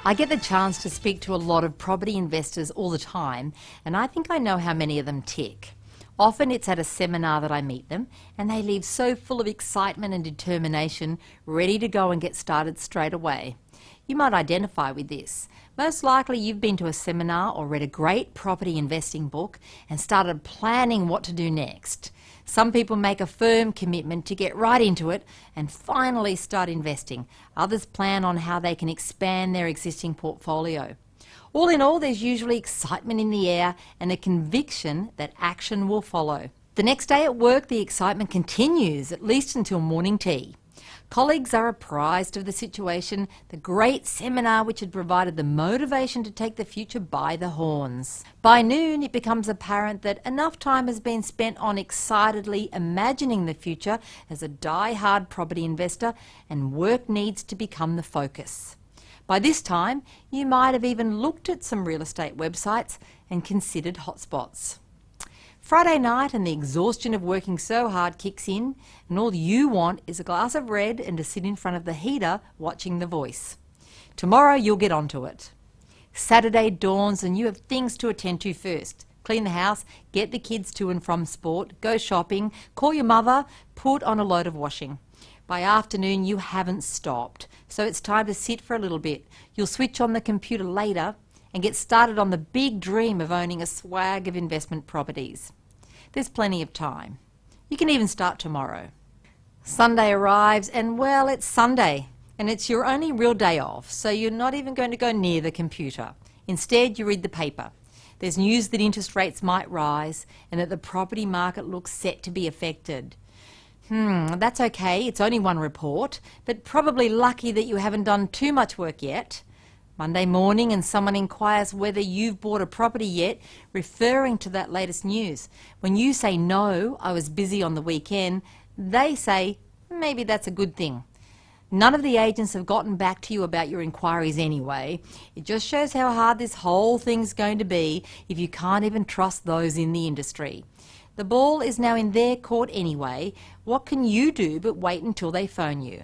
I get the chance to speak to a lot of property investors all the time, and I think I know how many of them tick. Often it's at a seminar that I meet them, and they leave so full of excitement and determination, ready to go and get started straight away. You might identify with this. Most likely you've been to a seminar or read a great property investing book and started planning what to do next. Some people make a firm commitment to get right into it and finally start investing. Others plan on how they can expand their existing portfolio. All in all, there's usually excitement in the air and a conviction that action will follow. The next day at work, the excitement continues, at least until morning tea. Colleagues are apprised of the situation, the great seminar which had provided the motivation to take the future by the horns. By noon, it becomes apparent that enough time has been spent on excitedly imagining the future as a die-hard property investor, and work needs to become the focus. By this time, you might have even looked at some real estate websites and considered hotspots. Friday night and the exhaustion of working so hard kicks in, and all you want is a glass of red and to sit in front of the heater watching The Voice. Tomorrow you'll get onto it. Saturday dawns and you have things to attend to first. Clean the house, get the kids to and from sport, go shopping, call your mother, put on a load of washing. By afternoon you haven't stopped, so it's time to sit for a little bit. You'll switch on the computer later and get started on the big dream of owning a swag of investment properties. There's plenty of time. You can even start tomorrow. Sunday arrives and, well, it's Sunday and it's your only real day off, so you're not even going to go near the computer. Instead, you read the paper. There's news that interest rates might rise and that the property market looks set to be affected. That's okay, it's only one report, but probably lucky that you haven't done too much work yet. Monday morning and someone inquires whether you've bought a property yet, referring to that latest news. When you say no, I was busy on the weekend, they say maybe that's a good thing. None of the agents have gotten back to you about your inquiries anyway. It just shows how hard this whole thing's going to be if you can't even trust those in the industry. The ball is now in their court anyway. What can you do but wait until they phone you?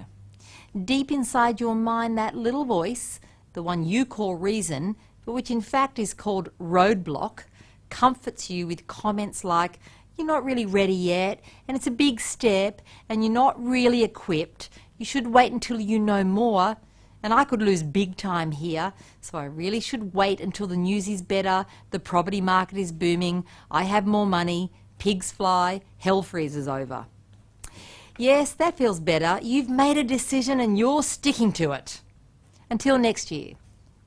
Deep inside your mind, that little voice, the one you call reason, but which in fact is called roadblock, comforts you with comments like, you're not really ready yet, and it's a big step, and you're not really equipped, you should wait until you know more, and I could lose big time here, so I really should wait until the news is better, the property market is booming, I have more money, pigs fly, hell freezes over. Yes, that feels better. You've made a decision and you're sticking to it. Until next year,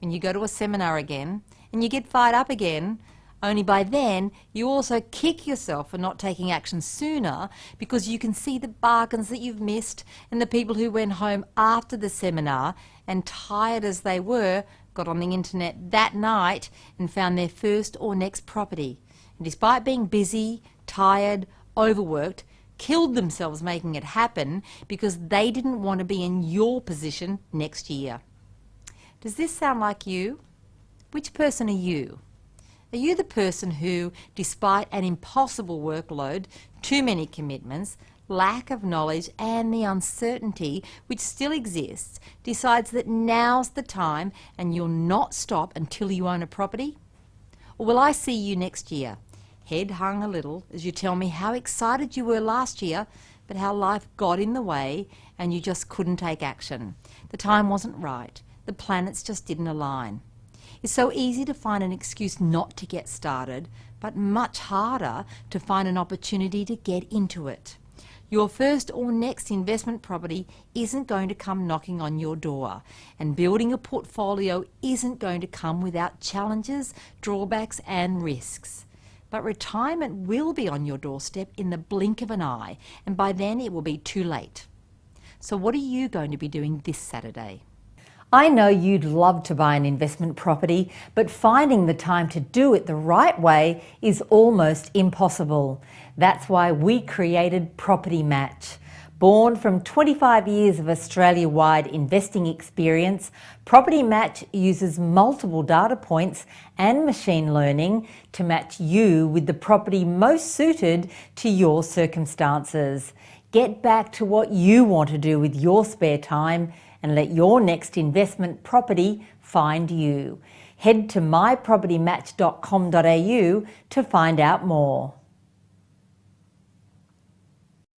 when you go to a seminar again and you get fired up again, only by then you also kick yourself for not taking action sooner, because you can see the bargains that you've missed and the people who went home after the seminar and, tired as they were, got on the internet that night and found their first or next property. And despite being busy, tired, overworked, killed themselves making it happen because they didn't want to be in your position next year. Does this sound like you? Which person are you? Are you the person who, despite an impossible workload, too many commitments, lack of knowledge and the uncertainty which still exists, decides that now's the time and you'll not stop until you own a property? Or will I see you next year, head hung a little as you tell me how excited you were last year, but how life got in the way and you just couldn't take action? The time wasn't right. The planets just didn't align. It's so easy to find an excuse not to get started, but much harder to find an opportunity to get into it. Your first or next investment property isn't going to come knocking on your door, and building a portfolio isn't going to come without challenges, drawbacks and risks. But retirement will be on your doorstep in the blink of an eye, and by then it will be too late. So what are you going to be doing this Saturday? I know you'd love to buy an investment property, but finding the time to do it the right way is almost impossible. That's why we created Property Match. Born from 25 years of Australia-wide investing experience, Property Match uses multiple data points and machine learning to match you with the property most suited to your circumstances. Get back to what you want to do with your spare time and let your next investment property find you. Head to mypropertymatch.com.au to find out more.